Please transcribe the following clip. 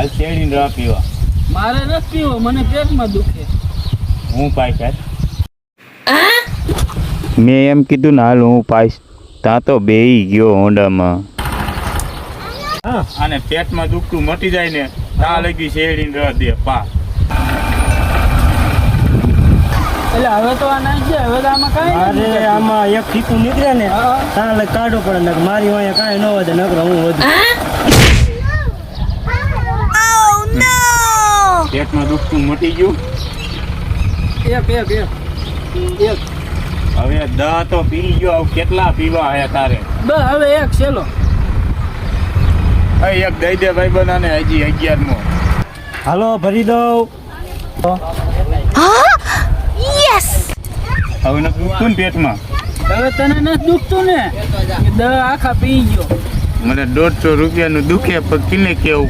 હાલ શેરડીને રસ પીવા. મારે રસ પીવો, મને પેટમાં દુખે. હું પાઈશ હાલ. મેં એમ કીધું ને હાલ હું પાઈશ, ત્યાં તો બેહી ગયો હોન્ડામાં. અને પેટમાં દુખતું મટી જાય ને ત્યાં લગી શેરડીને રસ દે પા. એટલે હવે તો આ નાખ છે, હવે તો આમાં કાંઈ અરે નથી. આમાં એક ફીકું નીકળે ને તાલે કાઢો પડે ને મારી અહીંયા કાંઈ ન વધે નકર હું વધુ. પેટમાં દુખતું મટી ગયું. એક હવે દહ તો પી ગયો, હવે કેટલા પીવા હે તારે? બસ હવે એક છેલ્લો. હવે એક દઈ દે ભાઈ બનાને, હજી 11મો. હાલો ભરી દઉં. હવે નથી દુખતું ને પેટમાં? હવે તને નથી દુખતું ને? દ આખા પી ગયો. મને 150 રૂપિયાનું દુખે પણ કિને કેવું.